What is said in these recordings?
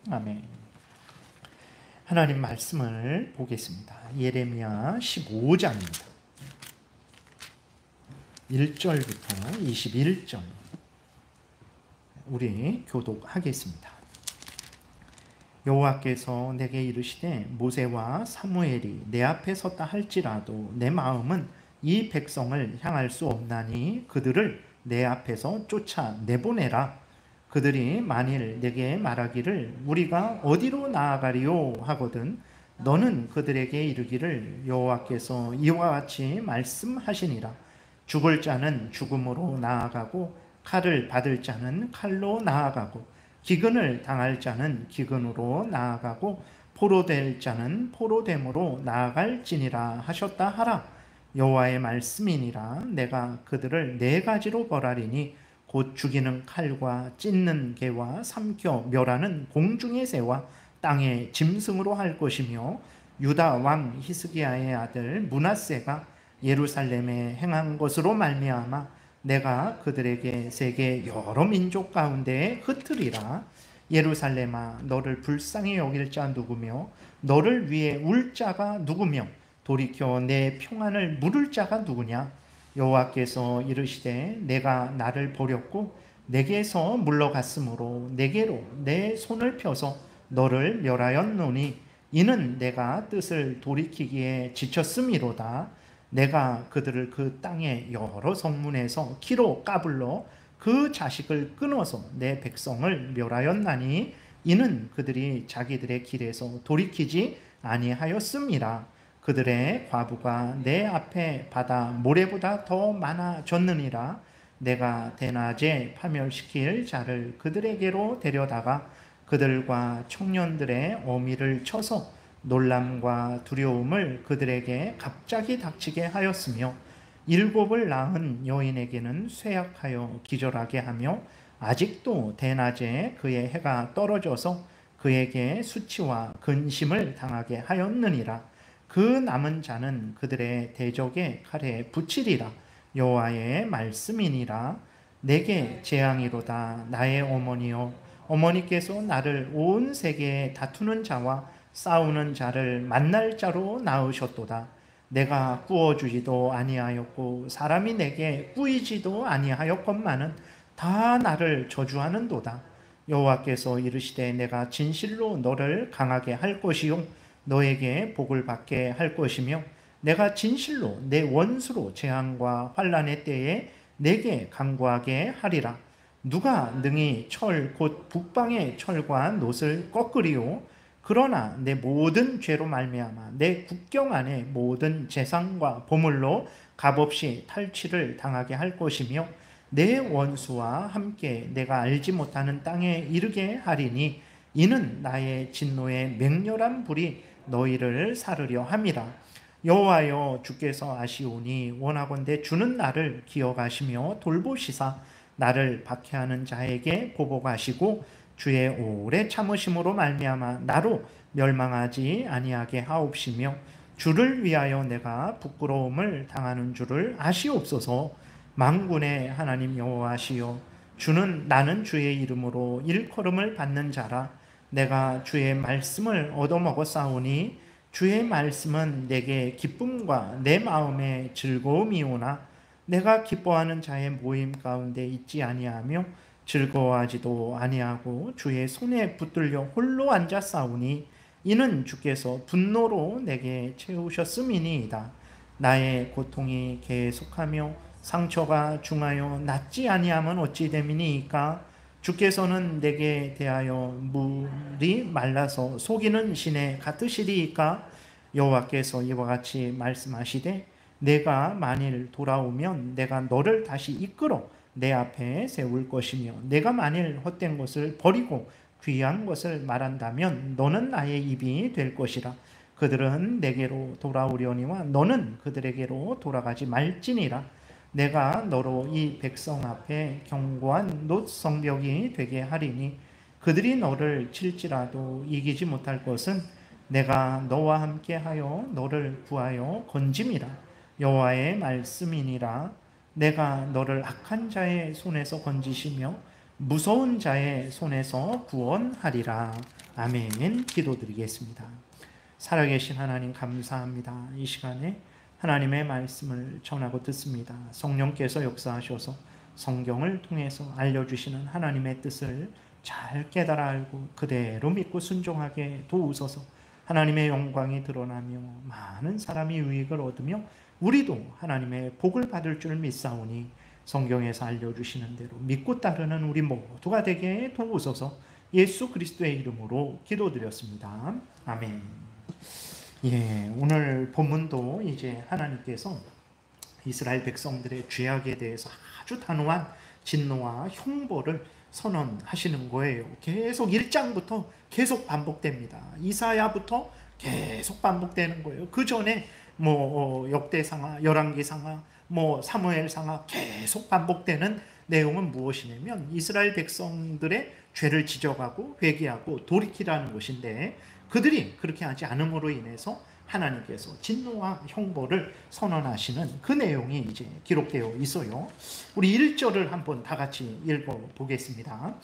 아멘. 하나님 말씀을 보겠습니다. 예레미야 15장입니다. 1절부터 21절 우리 교독하겠습니다. 여호와께서 내게 이르시되 모세와 사무엘이 내 앞에 섰다 할지라도 내 마음은 이 백성을 향할 수 없나니 그들을 내 앞에서 쫓아 내보내라. 그들이 만일 내게 말하기를 우리가 어디로 나아가리요 하거든 너는 그들에게 이르기를 여호와께서 이와 같이 말씀하시니라. 죽을 자는 죽음으로 나아가고 칼을 받을 자는 칼로 나아가고 기근을 당할 자는 기근으로 나아가고 포로될 자는 포로됨으로 나아갈지니라 하셨다 하라. 여호와의 말씀이니라. 내가 그들을 네 가지로 벌하리니 곧 죽이는 칼과 찢는 개와 삼켜 멸하는 공중의 새와 땅의 짐승으로 할 것이며 유다 왕 히스기야의 아들 므낫세가 예루살렘에 행한 것으로 말미암아 내가 그들에게 세계 여러 민족 가운데에 흩으리라. 예루살렘아 너를 불쌍히 여길 자 누구며 너를 위해 울 자가 누구며 돌이켜 내 평안을 물을 자가 누구냐. 여호와께서 이르시되 내가 나를 버렸고 내게서 물러갔으므로 내게로 내 손을 펴서 너를 멸하였노니 이는 내가 뜻을 돌이키기에 지쳤음이로다. 내가 그들을 그 땅의 여러 성문에서 키로 까불러 그 자식을 끊어서 내 백성을 멸하였나니 이는 그들이 자기들의 길에서 돌이키지 아니하였음이라. 그들의 과부가 내 앞에 바다 모래보다 더 많아졌느니라. 내가 대낮에 파멸시킬 자를 그들에게로 데려다가 그들과 청년들의 어미를 쳐서 놀람과 두려움을 그들에게 갑자기 닥치게 하였으며 일곱을 낳은 여인에게는 쇠약하여 기절하게 하며 아직도 대낮에 그의 해가 떨어져서 그에게 수치와 근심을 당하게 하였느니라. 그 남은 자는 그들의 대적의 칼에 붙이리라. 여호와의 말씀이니라. 내게 재앙이로다. 나의 어머니여 어머니께서 나를 온 세계에 다투는 자와 싸우는 자를 만날 자로 낳으셨도다. 내가 꾸어주지도 아니하였고 사람이 내게 꾸이지도 아니하였건만은 다 나를 저주하는도다. 여호와께서 이르시되 내가 진실로 너를 강하게 할 것이요 너에게 복을 받게 할 것이며 내가 진실로 내 원수로 재앙과 환난의 때에 내게 강구하게 하리라. 누가 능히 철 곧 북방의 철과 놋을 꺾으리요. 그러나 내 모든 죄로 말미암아 내 국경 안에 모든 재산과 보물로 값없이 탈취를 당하게 할 것이며 내 원수와 함께 내가 알지 못하는 땅에 이르게 하리니 이는 나의 진노의 맹렬한 불이 너희를 사르려 함이라. 여호와여 주께서 아시오니 원하건대 주는 나를 기억하시며 돌보시사 나를 박해하는 자에게 보복하시고 주의 오래 참으심으로 말미암아 나로 멸망하지 아니하게 하옵시며 주를 위하여 내가 부끄러움을 당하는 줄을 아시옵소서. 만군의 하나님 여호와시여 주는 나는 주의 이름으로 일컬음을 받는 자라. 내가 주의 말씀을 얻어먹었사오니 주의 말씀은 내게 기쁨과 내 마음에 즐거움이오나 내가 기뻐하는 자의 모임 가운데 있지 아니하며 즐거워하지도 아니하고 주의 손에 붙들려 홀로 앉았사오니 이는 주께서 분노로 내게 채우셨음이니이다. 나의 고통이 계속하며 상처가 중하여 낫지 아니하면 어찌 됨이니이까. 주께서는 내게 대하여 물이 말라서 속이는 신에 같으시리이까. 여호와께서 이와 같이 말씀하시되 내가 만일 돌아오면 내가 너를 다시 이끌어 내 앞에 세울 것이며 내가 만일 헛된 것을 버리고 귀한 것을 말한다면 너는 나의 입이 될 것이라. 그들은 내게로 돌아오려니와 너는 그들에게로 돌아가지 말지니라. 내가 너로 이 백성 앞에 견고한 놋 성벽이 되게 하리니 그들이 너를 칠지라도 이기지 못할 것은 내가 너와 함께하여 너를 구하여 건짐이라. 여호와의 말씀이니라. 내가 너를 악한 자의 손에서 건지시며 무서운 자의 손에서 구원하리라. 아멘. 기도드리겠습니다. 살아계신 하나님 감사합니다. 이 시간에 하나님의 말씀을 전하고 듣습니다. 성령께서 역사하셔서 성경을 통해서 알려주시는 하나님의 뜻을 잘 깨달아 알고 그대로 믿고 순종하게 도우소서. 하나님의 영광이 드러나며 많은 사람이 유익을 얻으며 우리도 하나님의 복을 받을 줄 믿사오니 성경에서 알려주시는 대로 믿고 따르는 우리 모두가 되게 도우소서. 예수 그리스도의 이름으로 기도드렸습니다. 아멘. 오늘 본문도 이제 하나님께서 이스라엘 백성들의 죄악에 대해서 아주 단호한 진노와 형벌을 선언하시는 거예요. 계속 1장부터 계속 반복됩니다. 이사야부터 계속 반복되는 거예요. 그 전에 역대상하, 열왕기상하, 사무엘상하 계속 반복되는 내용은 무엇이냐면 이스라엘 백성들의 죄를 지적하고 회개하고 돌이키라는 것인데 그들이 그렇게 하지 않음으로 인해서 하나님께서 진노와 형벌을 선언하시는 그 내용이 이제 기록되어 있어요. 우리 1절을 한번 다 같이 읽어보겠습니다.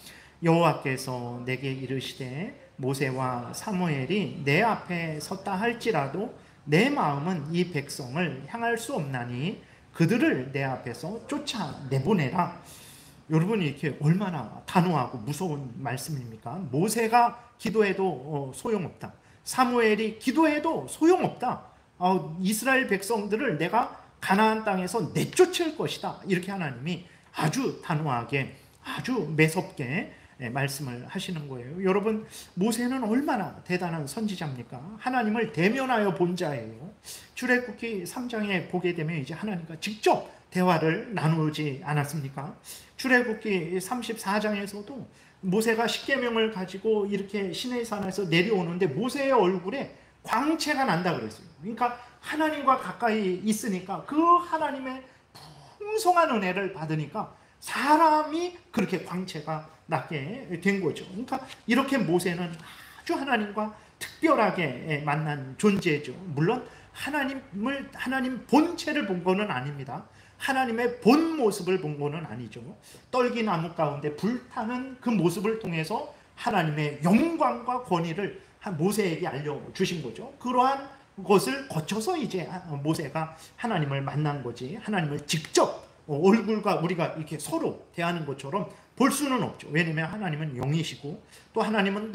여호와께서 내게 이르시되 모세와 사무엘이 내 앞에 섰다 할지라도 내 마음은 이 백성을 향할 수 없나니 그들을 내 앞에서 쫓아내보내라. 여러분 이렇게 얼마나 단호하고 무서운 말씀입니까? 모세가 기도해도 소용없다. 사무엘이 기도해도 소용없다. 이스라엘 백성들을 내가 가나안 땅에서 내쫓을 것이다. 이렇게 하나님이 아주 단호하게 아주 매섭게 말씀을 하시는 거예요. 여러분 모세는 얼마나 대단한 선지자입니까? 하나님을 대면하여 본 자예요. 출애굽기 3장에 보게 되면 이제 하나님과 직접 대화를 나누지 않았습니까? 출애굽기 34장에서도 모세가 십계명을 가지고 이렇게 시내산에서 내려오는데 모세의 얼굴에 광채가 난다 그랬어요. 그러니까 하나님과 가까이 있으니까 그 하나님의 풍성한 은혜를 받으니까 사람이 그렇게 광채가 나게 된 거죠. 그러니까 이렇게 모세는 아주 하나님과 특별하게 만난 존재죠. 물론 하나님 본체를 본 거는 아닙니다. 하나님의 본 모습을 본 거는 아니죠. 떨기나무 가운데 불타는 그 모습을 통해서 하나님의 영광과 권위를 모세에게 알려주신 거죠. 그러한 것을 거쳐서 이제 모세가 하나님을 만난 거지, 하나님을 직접 얼굴과 우리가 이렇게 서로 대하는 것처럼 볼 수는 없죠. 왜냐하면 하나님은 영이시고 또 하나님은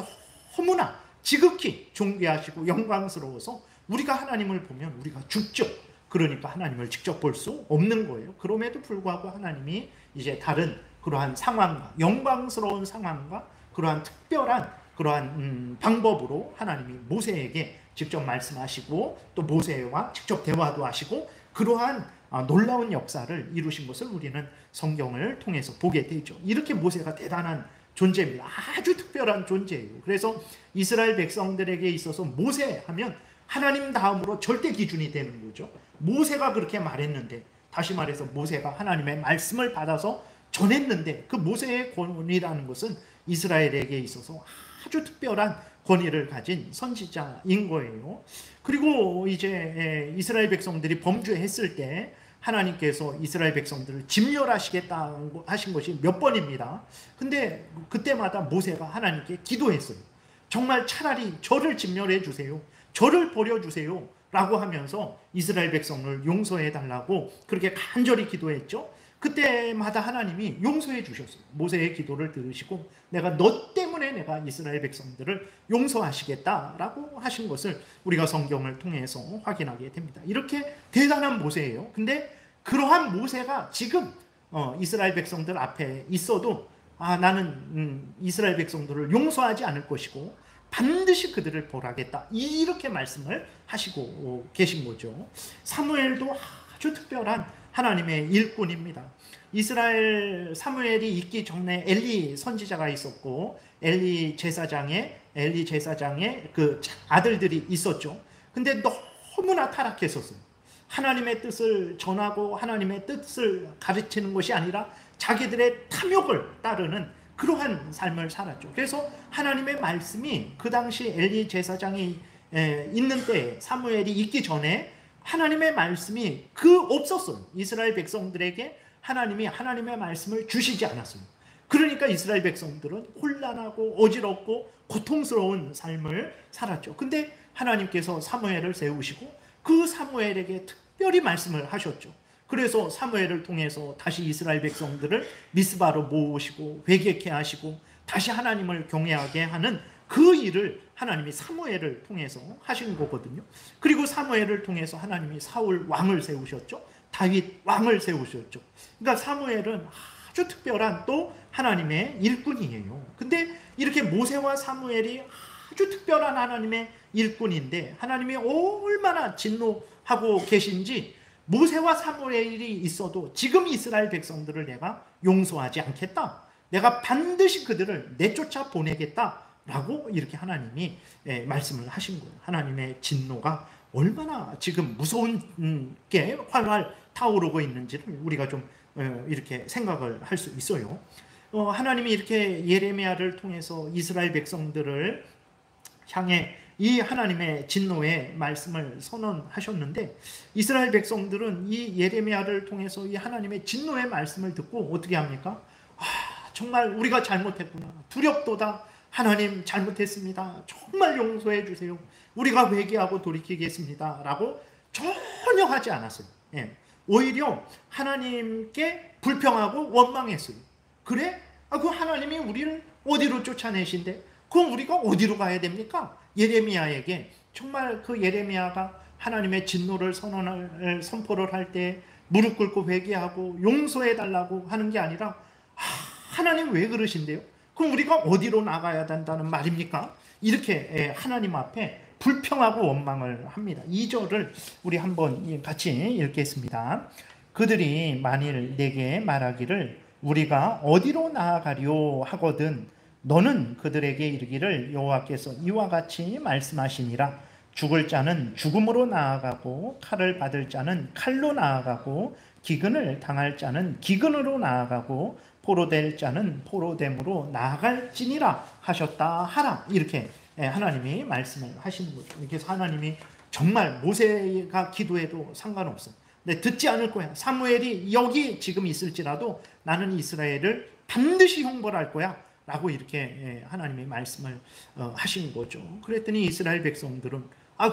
너무나 지극히 존귀하시고 영광스러워서 우리가 하나님을 보면 우리가 죽죠. 그러니까 하나님을 직접 볼 수 없는 거예요. 그럼에도 불구하고 하나님이 이제 다른 그러한 상황과 영광스러운 상황과 그러한 특별한 그러한 방법으로 하나님이 모세에게 직접 말씀하시고 또 모세와 직접 대화도 하시고 그러한 놀라운 역사를 이루신 것을 우리는 성경을 통해서 보게 되죠. 이렇게 모세가 대단한 존재입니다. 아주 특별한 존재예요. 그래서 이스라엘 백성들에게 있어서 모세 하면 하나님 다음으로 절대 기준이 되는 거죠. 모세가 그렇게 말했는데, 다시 말해서 모세가 하나님의 말씀을 받아서 전했는데 그 모세의 권위라는 것은 이스라엘에게 있어서 아주 특별한 권위를 가진 선지자인 거예요. 그리고 이제 이스라엘 백성들이 범죄했을 때 하나님께서 이스라엘 백성들을 진멸하시겠다 하신 것이 몇 번입니다. 근데 그때마다 모세가 하나님께 기도했어요. 정말 차라리 저를 진멸해 주세요. 저를 버려주세요. 라고 하면서 이스라엘 백성을 용서해 달라고 그렇게 간절히 기도했죠. 그때마다 하나님이 용서해 주셨어요. 모세의 기도를 들으시고 내가 너 때문에 내가 이스라엘 백성들을 용서하시겠다라고 하신 것을 우리가 성경을 통해서 확인하게 됩니다. 이렇게 대단한 모세예요. 근데 그러한 모세가 지금 이스라엘 백성들 앞에 있어도 나는 이스라엘 백성들을 용서하지 않을 것이고 반드시 그들을 벌하겠다. 이렇게 말씀을 하시고 계신 거죠. 사무엘도 아주 특별한 하나님의 일꾼입니다. 이스라엘 사무엘이 있기 전에 엘리 선지자가 있었고 엘리 제사장의 그 아들들이 있었죠. 근데 너무나 타락했었어요. 하나님의 뜻을 전하고 하나님의 뜻을 가르치는 것이 아니라 자기들의 탐욕을 따르는 그러한 삶을 살았죠. 그래서 하나님의 말씀이 그 당시 엘리 제사장이 있는 때에 사무엘이 있기 전에 하나님의 말씀이 없었어요. 이스라엘 백성들에게 하나님이 하나님의 말씀을 주시지 않았어요. 그러니까 이스라엘 백성들은 혼란하고 어지럽고 고통스러운 삶을 살았죠. 근데 하나님께서 사무엘을 세우시고 그 사무엘에게 특별히 말씀을 하셨죠. 그래서 사무엘을 통해서 다시 이스라엘 백성들을 미스바로 모으시고 회개케 하시고 다시 하나님을 경외하게 하는 그 일을 하나님이 사무엘을 통해서 하신 거거든요. 그리고 사무엘을 통해서 하나님이 사울 왕을 세우셨죠. 다윗 왕을 세우셨죠. 그러니까 사무엘은 아주 특별한 또 하나님의 일꾼이에요. 근데 이렇게 모세와 사무엘이 아주 특별한 하나님의 일꾼인데 하나님이 얼마나 진노하고 계신지 모세와 사무엘이 있어도 지금 이스라엘 백성들을 내가 용서하지 않겠다. 내가 반드시 그들을 내쫓아 보내겠다라고 이렇게 하나님이 말씀을 하신 거예요. 하나님의 진노가 얼마나 지금 무서운 게 활활 타오르고 있는지를 우리가 좀 이렇게 생각을 할 수 있어요. 하나님이 이렇게 예레미야를 통해서 이스라엘 백성들을 향해 이 하나님의 진노의 말씀을 선언하셨는데 이스라엘 백성들은 이 예레미야를 통해서 이 하나님의 진노의 말씀을 듣고 어떻게 합니까? 정말 우리가 잘못했구나. 두렵도다. 하나님 잘못했습니다. 정말 용서해 주세요. 우리가 회개하고 돌이키겠습니다. 라고 전혀 하지 않았어요. 오히려 하나님께 불평하고 원망했어요. 그래? 그 하나님이 우리를 어디로 쫓아내신대? 그럼 우리가 어디로 가야 됩니까? 예레미야에게 정말 그 예레미야가 하나님의 진노를 선포를 할 때 무릎 꿇고 회개하고 용서해 달라고 하는 게 아니라 하나님 왜 그러신대요? 그럼 우리가 어디로 나가야 된다는 말입니까? 이렇게 하나님 앞에 불평하고 원망을 합니다. 2절을 우리 한번 같이 읽겠습니다. 그들이 만일 내게 말하기를 우리가 어디로 나아가려 하거든 너는 그들에게 이르기를 여호와께서 이와 같이 말씀하시니라. 죽을 자는 죽음으로 나아가고 칼을 받을 자는 칼로 나아가고 기근을 당할 자는 기근으로 나아가고 포로될 자는 포로됨으로 나아갈지니라 하셨다 하라. 이렇게 하나님이 말씀을 하시는 거죠. 그래서 하나님이 정말 모세가 기도해도 상관없어. 근데 듣지 않을 거야. 사무엘이 여기 지금 있을지라도 나는 이스라엘을 반드시 형벌할 거야. 라고 이렇게 하나님이 말씀을 하신 거죠. 그랬더니 이스라엘 백성들은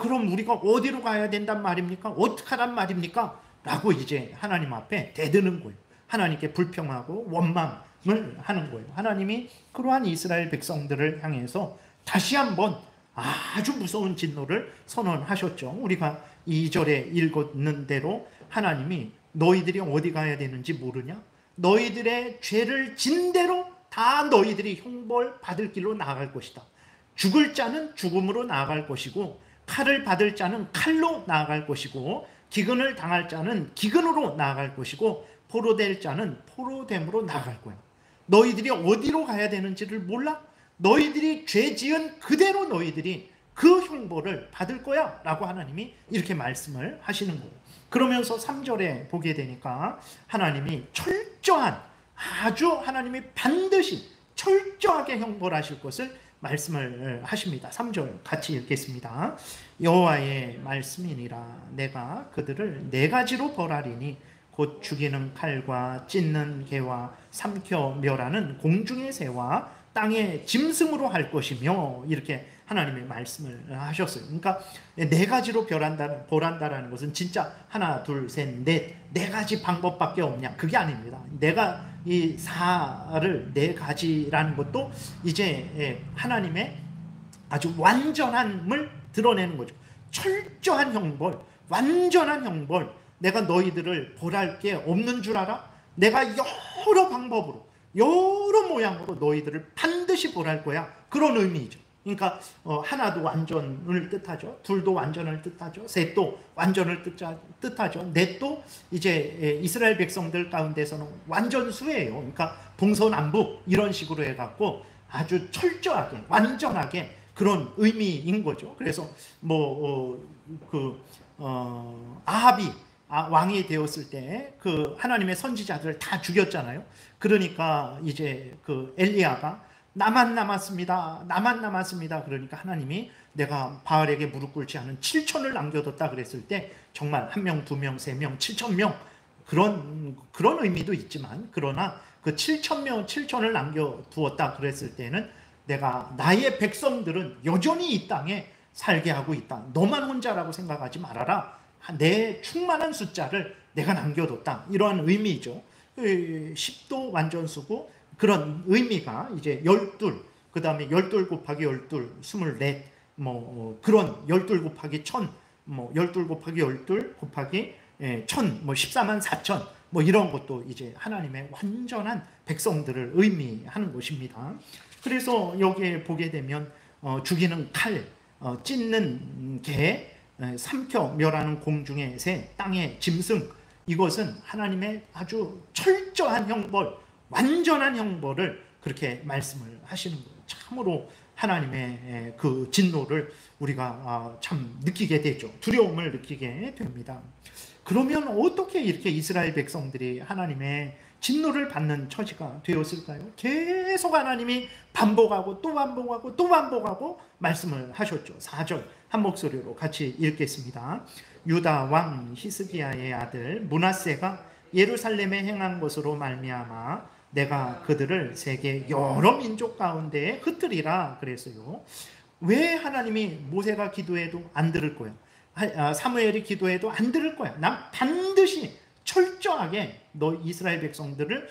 그럼 우리가 어디로 가야 된단 말입니까? 어떡하란 말입니까? 라고 이제 하나님 앞에 대드는 거예요. 하나님께 불평하고 원망을 하는 거예요. 하나님이 그러한 이스라엘 백성들을 향해서 다시 한번 아주 무서운 진노를 선언하셨죠. 우리가 2절에 읽었는 대로 하나님이 너희들이 어디 가야 되는지 모르냐? 너희들의 죄를 진 대로 다 너희들이 형벌 받을 길로 나아갈 것이다. 죽을 자는 죽음으로 나아갈 것이고 칼을 받을 자는 칼로 나아갈 것이고 기근을 당할 자는 기근으로 나아갈 것이고 포로될 자는 포로됨으로 나아갈 거야. 너희들이 어디로 가야 되는지를 몰라? 너희들이 죄 지은 그대로 너희들이 그 형벌을 받을 거야 라고 하나님이 이렇게 말씀을 하시는 거예요. 그러면서 3절에 보게 되니까 하나님이 철저한 아주 하나님이 반드시 철저하게 형벌하실 것을 말씀을 하십니다. 3절 같이 읽겠습니다. 여호와의 말씀이니라. 내가 그들을 네 가지로 벌하리니 곧 죽이는 칼과 찢는 개와 삼켜 멸하는 공중의 새와 땅의 짐승으로 할 것이며 이렇게 하나님의 말씀을 하셨어요. 그러니까 네 가지로 벌한다라는 것은 진짜 하나, 둘, 셋, 네 가지 방법밖에 없냐? 그게 아닙니다. 내가 이 사를 네 가지라는 것도 이제 하나님의 아주 완전함을 드러내는 거죠. 철저한 형벌, 완전한 형벌. 내가 너희들을 벌할 게 없는 줄 알아? 내가 여러 방법으로 여러 모양으로 너희들을 반드시 벌할 거야. 그런 의미죠. 그러니까 하나도 완전을 뜻하죠. 둘도 완전을 뜻하죠. 셋도 완전을 뜻하죠. 넷도 이제 이스라엘 백성들 가운데서는 완전수예요. 그러니까 동서남북 이런 식으로 해갖고 아주 철저하게 완전하게 그런 의미인 거죠. 그래서 아합이 왕이 되었을 때 그 하나님의 선지자들을 다 죽였잖아요. 그러니까 이제 그 엘리야가 나만 남았습니다. 그러니까 하나님이 내가 바알에게 무릎 꿇지 않은 7천을 남겨뒀다 그랬을 때 정말 1명, 2명, 3명, 7천 명 그런 의미도 있지만 그러나 그 7천을 남겨두었다 그랬을 때는 내가 나의 백성들은 여전히 이 땅에 살게 하고 있다. 너만 혼자라고 생각하지 말아라. 내 충만한 숫자를 내가 남겨뒀다. 이러한 의미죠. 10도 완전수고 그런 의미가 이제 12, 그 다음에 12 곱하기 12, 24, 그런 12 곱하기 1000, 12 곱하기 12 곱하기 1000, 14만 4천, 이런 것도 이제 하나님의 완전한 백성들을 의미하는 것입니다. 그래서 여기에 보게 되면 죽이는 칼, 찢는 개, 삼켜 멸하는 공중의 새, 땅의 짐승, 이것은 하나님의 아주 철저한 형벌, 완전한 형벌을 그렇게 말씀을 하시는 거예요. 참으로 하나님의 그 진노를 우리가 참 느끼게 되죠. 두려움을 느끼게 됩니다. 그러면 어떻게 이렇게 이스라엘 백성들이 하나님의 진노를 받는 처지가 되었을까요? 계속 하나님이 반복하고 또 반복하고 또 반복하고 말씀을 하셨죠. 4절 한 목소리로 같이 읽겠습니다. 유다 왕 히스기야의 아들 므낫세가 예루살렘에 행한 것으로 말미암아 내가 그들을 세계 여러 민족 가운데에 흩으리라 그랬어요. 왜 하나님이 모세가 기도해도 안 들을 거야? 사무엘이 기도해도 안 들을 거야. 난 반드시 철저하게 너 이스라엘 백성들을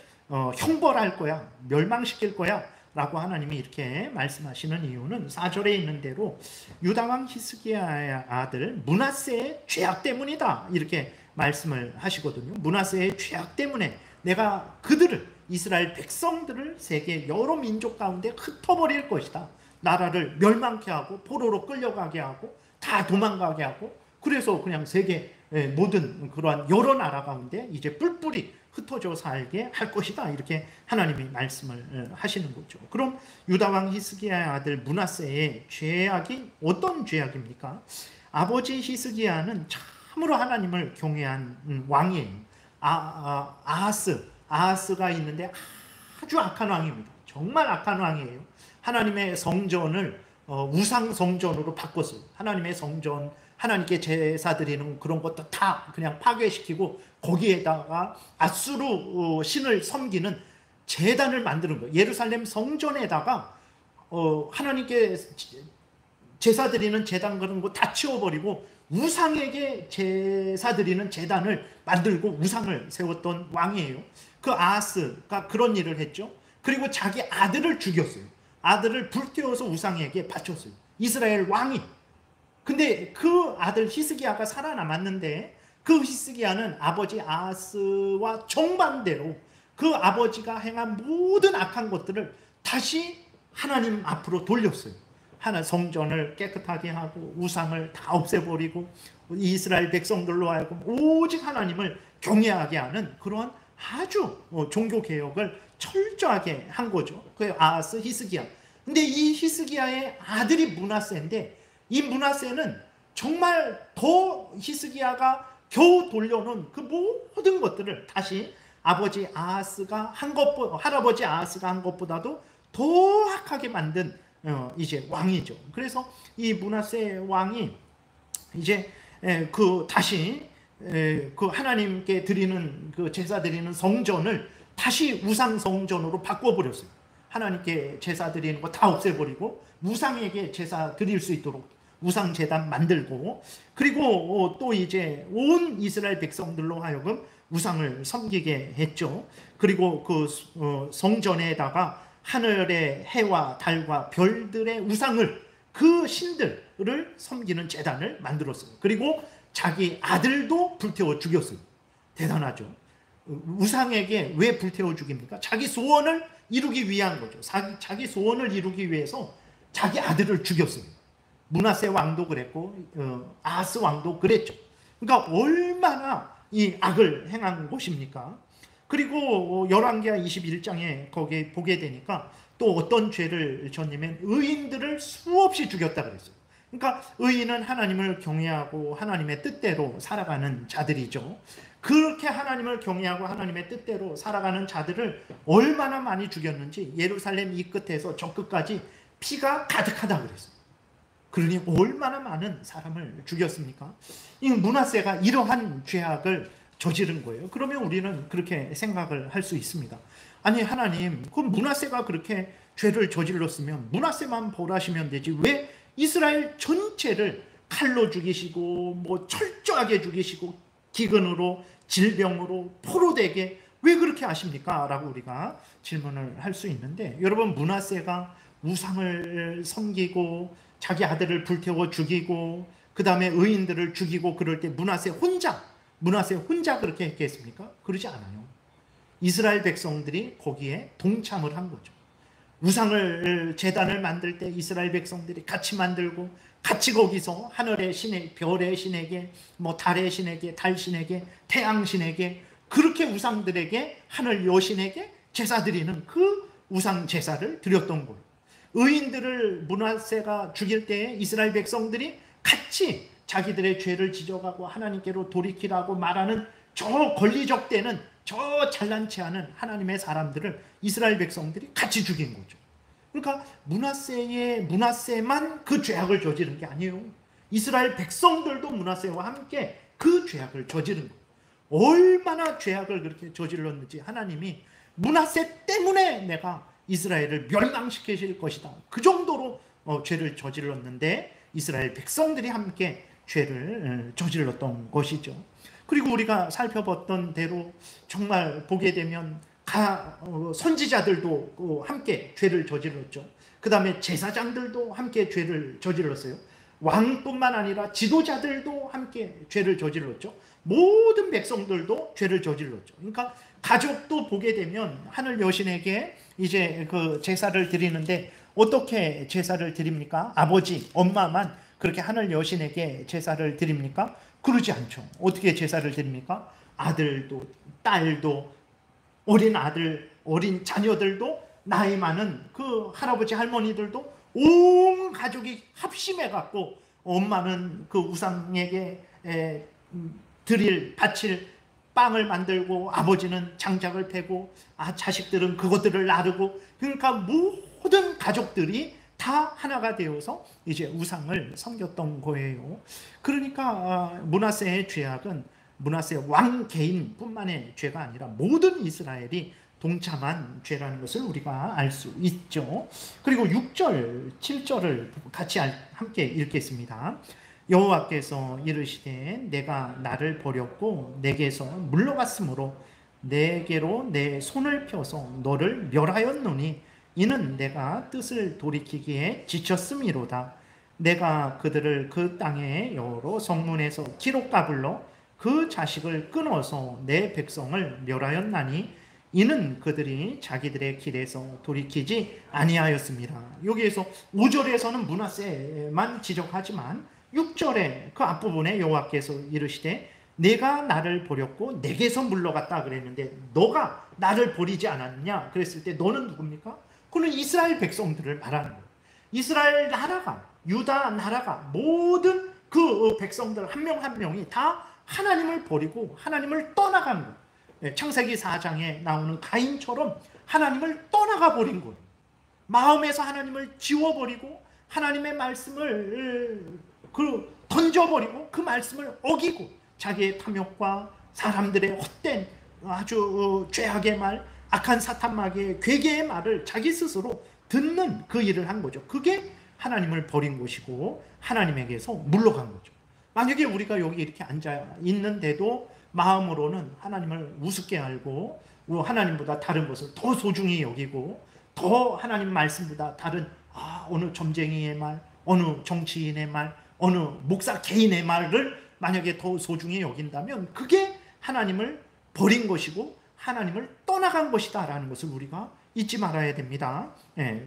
형벌할 거야. 멸망시킬 거야. 라고 하나님이 이렇게 말씀하시는 이유는 4절에 있는 대로 유다왕 히스기야의 아들 므낫세의 죄악 때문이다. 이렇게 말씀을 하시거든요. 므낫세의 죄악 때문에 내가 그들을 이스라엘 백성들을 세계 여러 민족 가운데 흩어버릴 것이다. 나라를 멸망케 하고 포로로 끌려가게 하고 다 도망가게 하고 그래서 그냥 세계 모든 그러한 여러 나라 가운데 이제 뿔뿔이 흩어져 살게 할 것이다. 이렇게 하나님이 말씀을 하시는 거죠. 그럼 유다왕 히스기야의 아들 므낫세의 죄악이 어떤 죄악입니까? 아버지 히스기야는 참으로 하나님을 경외한 왕이에요. 아하스가 있는데 아주 악한 왕입니다. 정말 악한 왕이에요. 하나님의 성전을 우상 성전으로 바꿨어요. 하나님의 성전, 하나님께 제사 드리는 그런 것도 다 그냥 파괴시키고 거기에다가 아수르 신을 섬기는 제단을 만드는 거예요. 예루살렘 성전에다가 하나님께 제사 드리는 제단 그런 거 다 치워버리고 우상에게 제사 드리는 제단을 만들고 우상을 세웠던 왕이에요. 그 아하스가 그런 일을 했죠. 그리고 자기 아들을 죽였어요. 아들을 불태워서 우상에게 바쳤어요. 이스라엘 왕이. 근데 그 아들 히스기야가 살아남았는데 그 히스기야는 아버지 아하스와 정반대로 그 아버지가 행한 모든 악한 것들을 다시 하나님 앞으로 돌렸어요. 하나 성전을 깨끗하게 하고 우상을 다 없애버리고 이스라엘 백성들로 하여금 오직 하나님을 경외하게 하는 그런 아주 종교개혁을 철저하게 한 거죠. 그 아하스 히스기야. 근데 이 히스기야의 아들이 므낫세인데 이 므낫세는 정말 더 히스기야가 겨우 돌려놓은 그 모든 것들을 다시 아버지 아하스가 한 것보다 할아버지 아하스가 한 것보다도 더 악하게 만든 이제 왕이죠. 그래서 이 므낫세 왕이 이제 그 다시 그 하나님께 드리는 그 제사 드리는 성전을 다시 우상 성전으로 바꿔버렸어요. 하나님께 제사 드리는 거 다 없애버리고 우상에게 제사 드릴 수 있도록 우상 제단 만들고 그리고 또 이제 온 이스라엘 백성들로 하여금 우상을 섬기게 했죠. 그리고 그 성전에다가 하늘의 해와 달과 별들의 우상을 그 신들을 섬기는 제단을 만들었어요. 그리고 자기 아들도 불태워 죽였어요. 대단하죠. 우상에게 왜 불태워 죽입니까? 자기 소원을 이루기 위한 거죠. 자기 소원을 이루기 위해서 자기 아들을 죽였어요. 므낫세 왕도 그랬고 아하스 왕도 그랬죠. 그러니까 얼마나 이 악을 행한 것입니까? 그리고 열왕기하 21장에 거기에 보게 되니까 또 어떤 죄를 졌냐면 의인들을 수없이 죽였다 그랬어요. 그러니까 의인은 하나님을 경외하고 하나님의 뜻대로 살아가는 자들이죠. 그렇게 하나님을 경외하고 하나님의 뜻대로 살아가는 자들을 얼마나 많이 죽였는지 예루살렘 이 끝에서 저 끝까지 피가 가득하다 그랬어요. 그러니 얼마나 많은 사람을 죽였습니까? 이 므낫세가 이러한 죄악을 저지른 거예요. 그러면 우리는 그렇게 생각을 할 수 있습니다. 아니 하나님, 그 므낫세가 그렇게 죄를 저질렀으면 므낫세만 벌하시면 되지 왜 이스라엘 전체를 칼로 죽이시고 뭐 철저하게 죽이시고 기근으로 질병으로 포로되게 왜 그렇게 하십니까? 라고 우리가 질문을 할 수 있는데, 여러분 므낫세가 우상을 섬기고 자기 아들을 불태워 죽이고 그 다음에 의인들을 죽이고 그럴 때 므낫세 혼자 그렇게 했겠습니까? 그러지 않아요. 이스라엘 백성들이 거기에 동참을 한 거죠. 우상을 제단을 만들 때 이스라엘 백성들이 같이 만들고 같이 거기서 하늘의 신에게, 별의 신에게, 뭐 달의 신에게, 달 신에게, 태양 신에게, 그렇게 우상들에게, 하늘 여신에게 제사 드리는 그 우상 제사를 드렸던 거예요. 의인들을 므낫세가 죽일 때에 이스라엘 백성들이 같이 자기들의 죄를 지적하고 하나님께로 돌이키라고 말하는 저 권리적대는, 저 잘난 체 하는 하나님의 사람들을 이스라엘 백성들이 같이 죽인 거죠. 그러니까 므낫세만 그 죄악을 저지른 게 아니에요. 이스라엘 백성들도 므낫세와 함께 그 죄악을 저지른 거예요. 얼마나 죄악을 그렇게 저질렀는지 하나님이 므낫세 때문에 내가 이스라엘을 멸망시키실 것이다, 그 정도로 죄를 저질렀는데 이스라엘 백성들이 함께 죄를 저질렀던 것이죠. 그리고 우리가 살펴봤던 대로 정말 보게 되면 선지자들도 함께 죄를 저질렀죠. 그 다음에 제사장들도 함께 죄를 저질렀어요. 왕뿐만 아니라 지도자들도 함께 죄를 저질렀죠. 모든 백성들도 죄를 저질렀죠. 그러니까 가족도 보게 되면 하늘 여신에게 이제 그 제사를 드리는데 어떻게 제사를 드립니까? 아버지, 엄마만 그렇게 하늘 여신에게 제사를 드립니까? 그러지 않죠. 어떻게 제사를 드립니까? 아들도, 딸도, 어린 아들, 어린 자녀들도, 나이 많은 그 할아버지, 할머니들도 온 가족이 합심해 갖고 엄마는 그 우상에게 바칠 빵을 만들고 아버지는 장작을 패고 자식들은 그것들을 나르고, 그러니까 모든 가족들이 다 하나가 되어서 이제 우상을 섬겼던 거예요. 그러니까 므낫세의 죄악은 므낫세 왕 개인뿐만의 죄가 아니라 모든 이스라엘이 동참한 죄라는 것을 우리가 알 수 있죠. 그리고 6절, 7절을 같이 함께 읽겠습니다. 여호와께서 이르시되 내가 나를 버렸고 내게서 물러갔으므로 내게로 내 손을 펴서 너를 멸하였노니 이는 내가 뜻을 돌이키기에 지쳤음이로다. 내가 그들을 그 땅의 여러 성문에서 기록가 불러 그 자식을 끊어서 내 백성을 멸하였나니 이는 그들이 자기들의 길에서 돌이키지 아니하였습니다. 여기에서 5절에서는 므낫세만 지적하지만 6절에 그 앞부분에 여호와께서 이르시되 내가 나를 버렸고 내게서 물러갔다 그랬는데 너가 나를 버리지 않았냐 그랬을 때 너는 누굽니까? 그는 이스라엘 백성들을 말하는 거예요. 이스라엘 나라가, 유다 나라가, 모든 그 백성들 한 명 한 명이 다 하나님을 버리고 하나님을 떠나간 거예요. 창세기 4장에 나오는 가인처럼 하나님을 떠나가 버린 거예요. 마음에서 하나님을 지워버리고 하나님의 말씀을 던져버리고 그 말씀을 어기고 자기의 탐욕과 사람들의 헛된 아주 죄악의 말, 악한 사탄마귀의 괴계의 말을 자기 스스로 듣는 그 일을 한 거죠. 그게 하나님을 버린 것이고 하나님에게서 물러간 거죠. 만약에 우리가 여기 이렇게 앉아 있는데도 마음으로는 하나님을 우습게 알고 하나님보다 다른 것을 더 소중히 여기고 더 하나님 말씀보다 다른 어느 점쟁이의 말, 어느 정치인의 말, 어느 목사 개인의 말을 만약에 더 소중히 여긴다면 그게 하나님을 버린 것이고 하나님을 떠나간 것이다 라는 것을 우리가 잊지 말아야 됩니다.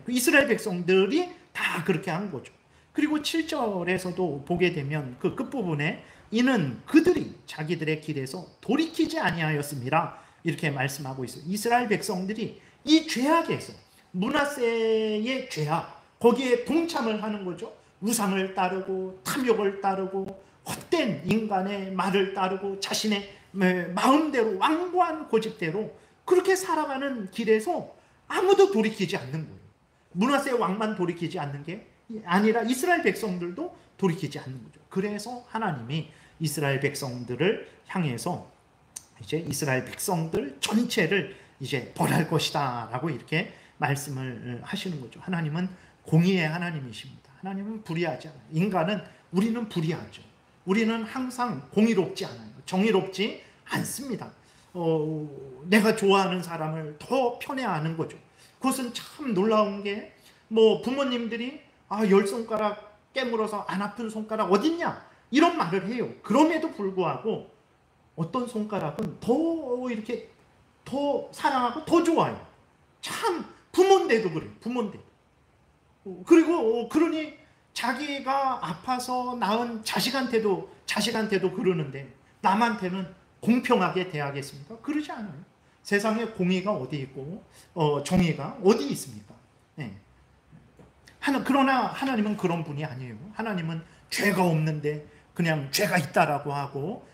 이스라엘 백성들이 다 그렇게 한 거죠. 그리고 7절에서도 보게 되면 그 끝부분에 이는 그들이 자기들의 길에서 돌이키지 아니하였습니다 이렇게 말씀하고 있어요. 이스라엘 백성들이 이 죄악에서, 므낫세의 죄악, 거기에 동참을 하는 거죠. 우상을 따르고 탐욕을 따르고 헛된 인간의 말을 따르고 자신의 마음대로 완고한 고집대로 그렇게 살아가는 길에서 아무도 돌이키지 않는 거예요. 므낫세 왕만 돌이키지 않는 게 아니라 이스라엘 백성들도 돌이키지 않는 거죠. 그래서 하나님이 이스라엘 백성들을 향해서 이제 이스라엘 백성들 전체를 이제 벌할 것이다 라고 이렇게 말씀을 하시는 거죠. 하나님은 공의의 하나님이십니다. 하나님은 불의하지 않아요. 인간은, 우리는 불의하죠. 우리는 항상 공의롭지 않아요. 정의롭지 않습니다. 내가 좋아하는 사람을 더 편애하는 거죠. 그것은 참 놀라운 게, 뭐 부모님들이 10손가락 깨물어서 안 아픈 손가락 어딨냐 이런 말을 해요. 그럼에도 불구하고 어떤 손가락은 더 이렇게 더 사랑하고 더 좋아요. 참 부모인데도 그래요. 부모인데도. 그리고 그러니 자기가 아파서 낳은 자식한테도 그러는데 남한테는 공평하게 대하겠습니까? 그러지 않아요. 세상에 공의가 어디 있고 정의가 어디 있습니까? 네. 그러나 하나님은 그런 분이 아니에요. 하나님은 죄가 없는데 그냥 죄가 있다라고 하고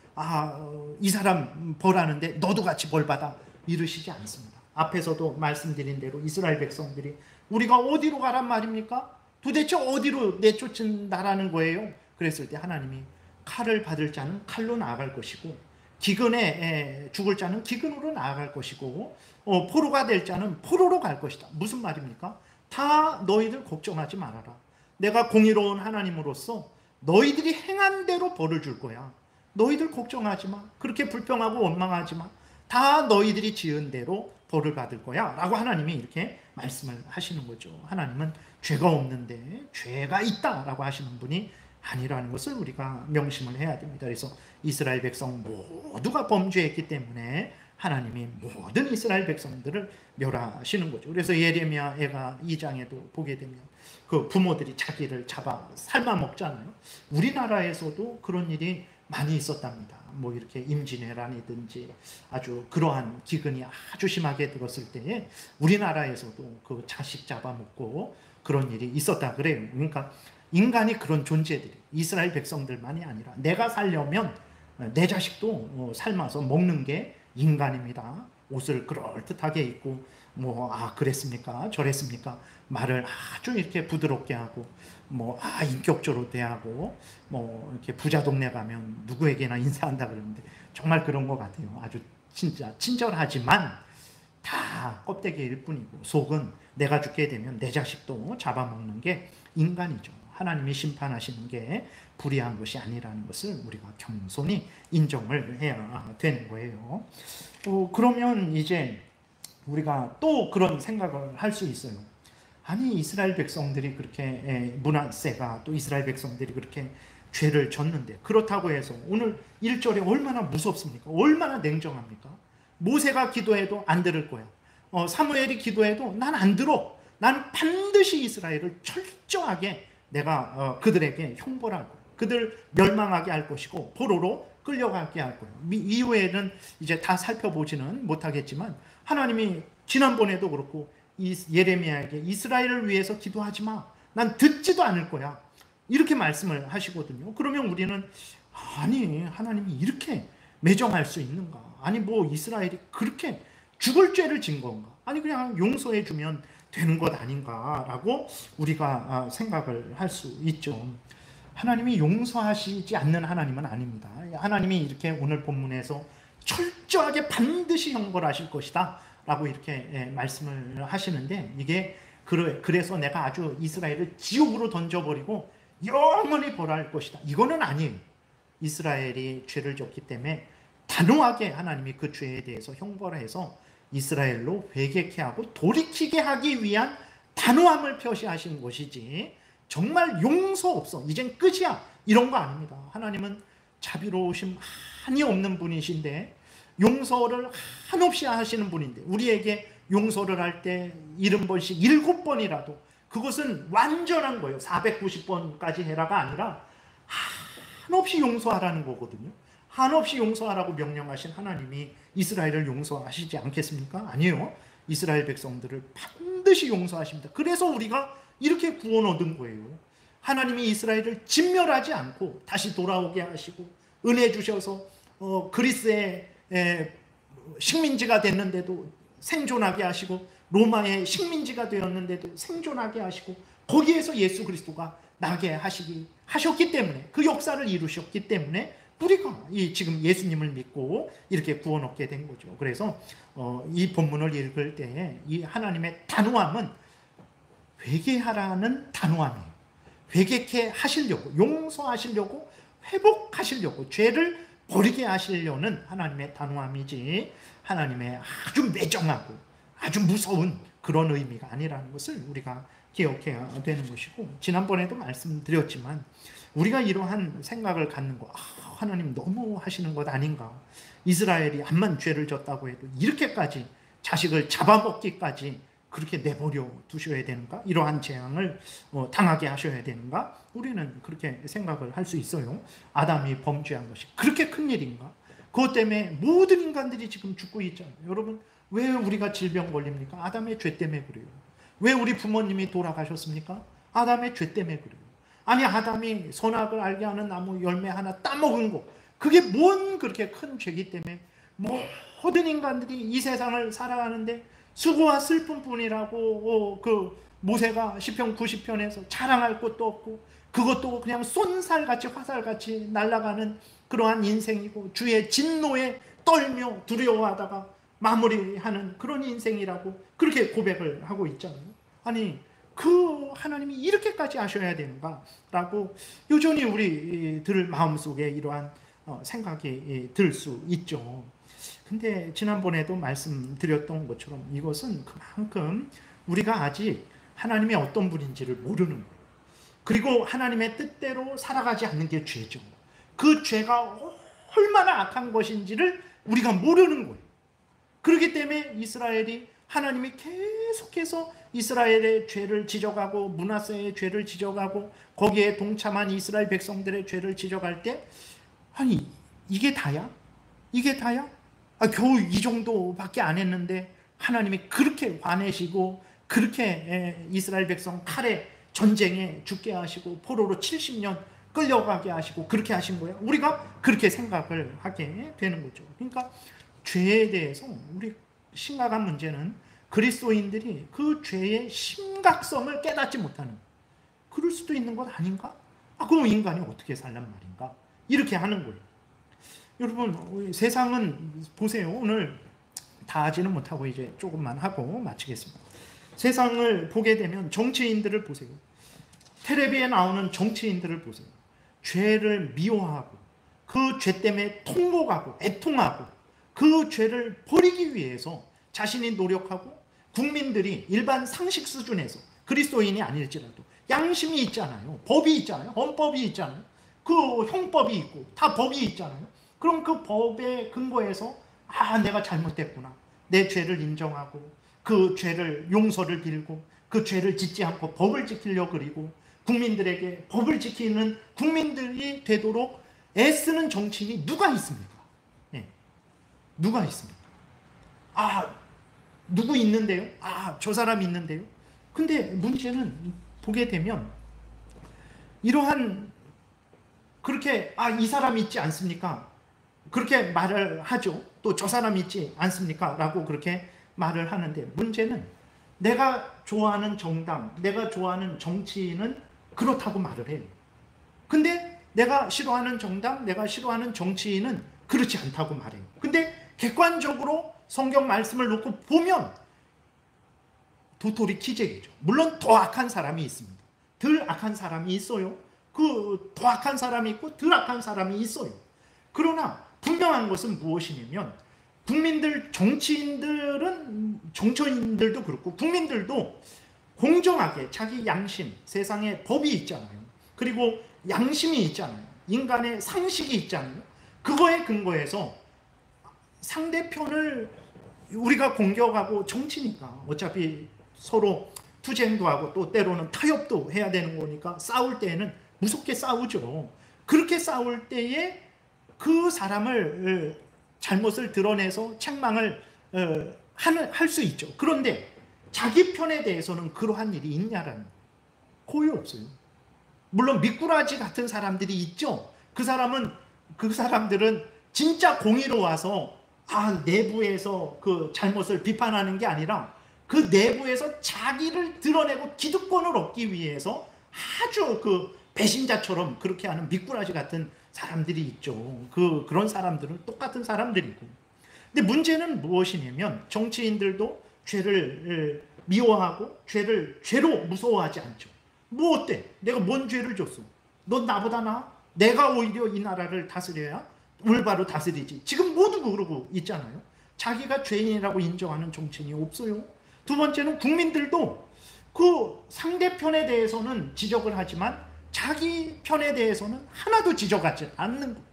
이 사람 벌하는데 너도 같이 벌받아 이러시지 않습니다. 앞에서도 말씀드린 대로 이스라엘 백성들이 우리가 어디로 가란 말입니까? 도대체 어디로 내쫓는다라는 거예요. 그랬을 때 하나님이 칼을 받을 자는 칼로 나아갈 것이고 기근에 죽을 자는 기근으로 나아갈 것이고 포로가 될 자는 포로로 갈 것이다. 무슨 말입니까? 다 너희들 걱정하지 말아라. 내가 공의로운 하나님으로서 너희들이 행한 대로 벌을 줄 거야. 너희들 걱정하지 마. 그렇게 불평하고 원망하지 마. 다 너희들이 지은 대로 벌을 받을 거야 라고 하나님이 이렇게 말씀을 하시는 거죠. 하나님은 죄가 없는데 죄가 있다라고 하시는 분이 아니라는 것을 우리가 명심을 해야 됩니다. 그래서 이스라엘 백성 모두가 범죄했기 때문에 하나님이 모든 이스라엘 백성들을 멸하시는 거죠. 그래서 예레미야가 2장에도 보게 되면 그 부모들이 자기를 잡아 삶아 먹잖아요. 우리나라에서도 그런 일이 많이 있었답니다. 뭐 이렇게 임진왜란이든지 아주 그러한 기근이 아주 심하게 들었을 때에 우리나라에서도 그 자식 잡아먹고 그런 일이 있었다 그래요. 그러니까 인간이 그런 존재들이 이스라엘 백성들만이 아니라 내가 살려면 내 자식도 삶아서 먹는 게 인간입니다. 옷을 그럴듯하게 입고 그랬습니까? 저랬습니까? 말을 아주 이렇게 부드럽게 하고 인격적으로 대하고 이렇게 부자 동네 가면 누구에게나 인사한다 그러는데 정말 그런 것 같아요. 아주 진짜 친절하지만 다 껍데기일 뿐이고 속은 내가 죽게 되면 내 자식도 잡아먹는 게 인간이죠. 하나님이 심판하시는 게 불의한 것이 아니라는 것을 우리가 겸손히 인정을 해야 되는 거예요. 그러면 이제 우리가 또 그런 생각을 할 수 있어요. 아니 이스라엘 백성들이 그렇게 므낫세가 또 이스라엘 백성들이 그렇게 죄를 졌는데 그렇다고 해서 오늘 1절에 얼마나 무섭습니까? 얼마나 냉정합니까? 모세가 기도해도 안 들을 거야. 사무엘이 기도해도 난 안 들어. 난 반드시 이스라엘을 철저하게 내가 그들에게 형벌할 거야. 그들 멸망하게 할 것이고 포로로 끌려가게 할 거야. 이후에는 이제 다 살펴보지는 못하겠지만 하나님이 지난번에도 그렇고 예레미야에게 이스라엘을 위해서 기도하지 마. 난 듣지도 않을 거야. 이렇게 말씀을 하시거든요. 그러면 우리는 아니 하나님이 이렇게 매정할 수 있는가? 아니 이스라엘이 그렇게 죽을 죄를 진 건가? 아니 그냥 용서해 주면 되는 것 아닌가라고 우리가 생각을 할 수 있죠. 하나님이 용서하시지 않는 하나님은 아닙니다. 하나님이 이렇게 오늘 본문에서 철저하게 반드시 형벌하실 것이다 라고 이렇게 말씀을 하시는데 이게 그래서 내가 아주 이스라엘을 지옥으로 던져버리고 영원히 벌할 것이다. 이거는 아니에요. 이스라엘이 죄를 졌기 때문에 단호하게 하나님이 그 죄에 대해서 형벌해서 이스라엘로 회개케 하고 돌이키게 하기 위한 단호함을 표시하신 것이지 정말 용서 없어 이젠 끝이야 이런 거 아닙니다. 하나님은 자비로우심 한이 없는 분이신데 용서를 한없이 하시는 분인데 우리에게 용서를 할 때 70번씩 7번이라도 그것은 완전한 거예요. 490번까지 해라가 아니라 한없이 용서하라는 거거든요. 한없이 용서하라고 명령하신 하나님이 이스라엘을 용서하시지 않겠습니까? 아니에요. 이스라엘 백성들을 반드시 용서하십니다. 그래서 우리가 이렇게 구원 얻은 거예요. 하나님이 이스라엘을 진멸하지 않고 다시 돌아오게 하시고 은혜 주셔서 그리스의 식민지가 됐는데도 생존하게 하시고 로마의 식민지가 되었는데도 생존하게 하시고 거기에서 예수 그리스도가 나게 하셨기 때문에 그 역사를 이루셨기 때문에 우리가 이 지금 예수님을 믿고 이렇게 구원 얻게 된 거죠. 그래서 이 본문을 읽을 때 이 하나님의 단호함은 회개하라는 단호함이에요. 회개케 하시려고, 용서하시려고, 회복하시려고, 죄를 버리게 하시려는 하나님의 단호함이지 하나님의 아주 매정하고 아주 무서운 그런 의미가 아니라는 것을 우리가 기억해야 되는 것이고, 지난번에도 말씀드렸지만 우리가 이러한 생각을 갖는 거, 하나님 너무 하시는 것 아닌가, 이스라엘이 암만 죄를 졌다고 해도 이렇게까지 자식을 잡아먹기까지 그렇게 내버려 두셔야 되는가, 이러한 재앙을 당하게 하셔야 되는가, 우리는 그렇게 생각을 할 수 있어요. 아담이 범죄한 것이 그렇게 큰 일인가? 그것 때문에 모든 인간들이 지금 죽고 있잖아요. 여러분, 왜 우리가 질병 걸립니까? 아담의 죄 때문에 그래요. 왜 우리 부모님이 돌아가셨습니까? 아담의 죄 때문에 그래요. 아니, 아담이 선악을 알게 하는 나무 열매 하나 따먹은 거, 그게 뭔 그렇게 큰 죄기 때문에 모든 인간들이 이 세상을 살아가는데 수고와 슬픔뿐이라고 그 모세가 시편 90편에서 자랑할 것도 없고, 그것도 그냥 쏜살같이 화살같이 날아가는 그러한 인생이고, 주의 진노에 떨며 두려워하다가 마무리하는 그런 인생이라고 그렇게 고백을 하고 있잖아요. 아니, 그 하나님이 이렇게까지 하셔야 되는가 라고 여전히 우리들 마음속에 이러한 생각이 들 수 있죠. 근데 지난번에도 말씀드렸던 것처럼 이것은 그만큼 우리가 아직 하나님이 어떤 분인지를 모르는 거예요. 그리고 하나님의 뜻대로 살아가지 않는 게 죄죠. 그 죄가 얼마나 악한 것인지를 우리가 모르는 거예요. 그렇기 때문에 이스라엘이, 하나님이 계속해서 이스라엘의 죄를 지적하고 므낫세의 죄를 지적하고 거기에 동참한 이스라엘 백성들의 죄를 지적할 때, 아니 이게 다야? 이게 다야? 겨우 이 정도밖에 안 했는데 하나님이 그렇게 화내시고 그렇게 이스라엘 백성 칼에 전쟁에 죽게 하시고 포로로 70년 끌려가게 하시고 그렇게 하신 거예요. 우리가 그렇게 생각을 하게 되는 거죠. 그러니까 죄에 대해서 우리 심각한 문제는 그리스도인들이 그 죄의 심각성을 깨닫지 못하는, 그럴 수도 있는 것 아닌가? 그럼 인간이 어떻게 살란 말인가? 이렇게 하는 거예요. 여러분, 세상은 보세요. 오늘 다 하지는 못하고 이제 조금만 하고 마치겠습니다. 세상을 보게 되면 정치인들을 보세요. 텔레비에 나오는 정치인들을 보세요. 죄를 미워하고 그 죄 때문에 통곡하고 애통하고 그 죄를 버리기 위해서 자신이 노력하고, 국민들이 일반 상식 수준에서 그리스도인이 아닐지라도 양심이 있잖아요. 법이 있잖아요. 헌법이 있잖아요. 그 형법이 있고 다 법이 있잖아요. 그럼 그 법에 근거해서 내가 잘못됐구나, 내 죄를 인정하고 그 죄를 용서를 빌고 그 죄를 짓지 않고 법을 지키려고, 그리고 국민들에게 법을 지키는 국민들이 되도록 애쓰는 정치인이 누가 있습니까? 누가 있습니까? 누구 있는데요? 저 사람 있는데요? 근데 문제는 보게 되면 이러한, 그렇게 이 사람 있지 않습니까? 그렇게 말을 하죠. 또 저 사람 있지 않습니까? 라고 그렇게 말을 하는데, 문제는 내가 좋아하는 정당, 내가 좋아하는 정치인은 그렇다고 말을 해요. 근데 내가 싫어하는 정당, 내가 싫어하는 정치인은 그렇지 않다고 말해요. 근데 객관적으로 성경 말씀을 놓고 보면 도토리 키재기죠. 물론 더 악한 사람이 있습니다. 덜 악한 사람이 있어요. 그 더 악한 사람이 있고 덜 악한 사람이 있어요. 그러나 분명한 것은 무엇이냐면, 국민들, 정치인들도 그렇고 국민들도 공정하게 자기 양심, 세상에 법이 있잖아요. 그리고 양심이 있잖아요. 인간의 상식이 있잖아요. 그거에 근거해서 상대편을 우리가 공격하고, 정치니까 어차피 서로 투쟁도 하고 또 때로는 타협도 해야 되는 거니까 싸울 때에는 무섭게 싸우죠. 그렇게 싸울 때에 그 사람을 잘못을 드러내서 책망을 할 수 있죠. 그런데 자기 편에 대해서는 그러한 일이 있냐라는, 거의 없어요. 물론 미꾸라지 같은 사람들이 있죠. 그 사람들은 진짜 공의로 와서 내부에서 그 잘못을 비판하는 게 아니라 그 내부에서 자기를 드러내고 기득권을 얻기 위해서 아주 그 배신자처럼 그렇게 하는 미꾸라지 같은 사람들이 있죠. 그런 사람들은 똑같은 사람들이고. 근데 문제는 무엇이냐면 정치인들도 죄를 미워하고 죄를 죄로 무서워하지 않죠. 뭐 어때? 내가 뭔 죄를 줬어? 넌 나보다 나아? 내가 오히려 이 나라를 다스려야 올바로 다스리지. 지금 모두 그러고 있잖아요. 자기가 죄인이라고 인정하는 정치인이 없어요. 두 번째는 국민들도 그 상대편에 대해서는 지적을 하지만 자기 편에 대해서는 하나도 지적하지 않는 거예요.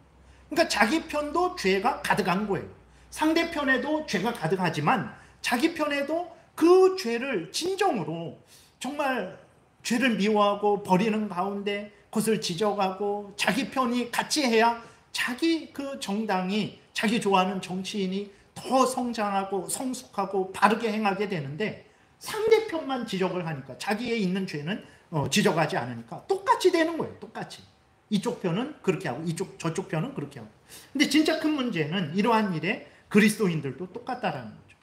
그러니까 자기 편도 죄가 가득한 거예요. 상대편에도 죄가 가득하지만 자기 편에도 그 죄를 진정으로 정말 죄를 미워하고 버리는 가운데 그것을 지적하고 자기 편이 같이 해야 자기 그 정당이 자기 좋아하는 정치인이 더 성장하고 성숙하고 바르게 행하게 되는데 상대편만 지적을 하니까 자기의 있는 죄는 지적하지 않으니까 똑같이 되는 거예요. 똑같이. 이쪽 편은 그렇게 하고 저쪽 편은 그렇게 하고. 근데 진짜 큰 문제는 이러한 일에 그리스도인들도 똑같다라는 거죠.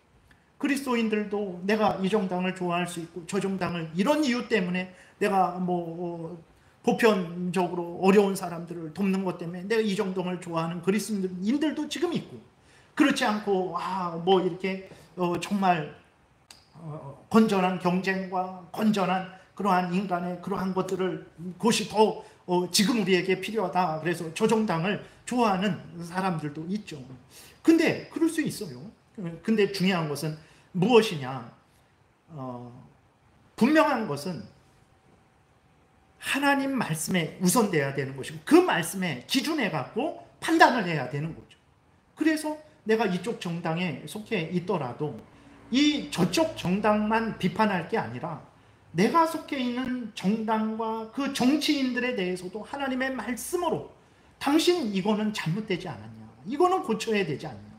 그리스도인들도 내가 이 정당을 좋아할 수 있고 저 정당을 이런 이유 때문에 내가 보편적으로 어려운 사람들을 돕는 것 때문에 내가 이 정당을 좋아하는 그리스도인들도 지금 있고, 그렇지 않고 이렇게 정말 건전한 경쟁과 건전한 그러한 인간의 그러한 것들을 그것이 더 지금 우리에게 필요하다. 그래서 저 정당을 좋아하는 사람들도 있죠. 근데 그럴 수 있어요. 근데 중요한 것은 무엇이냐? 분명한 것은 하나님 말씀에 우선돼야 되는 것이고 그 말씀에 기준해 갖고 판단을 해야 되는 거죠. 그래서 내가 이쪽 정당에 속해 있더라도 이 저쪽 정당만 비판할 게 아니라 내가 속해 있는 정당과 그 정치인들에 대해서도 하나님의 말씀으로 당신 이거는 잘못되지 않았냐? 이거는 고쳐야 되지 않냐?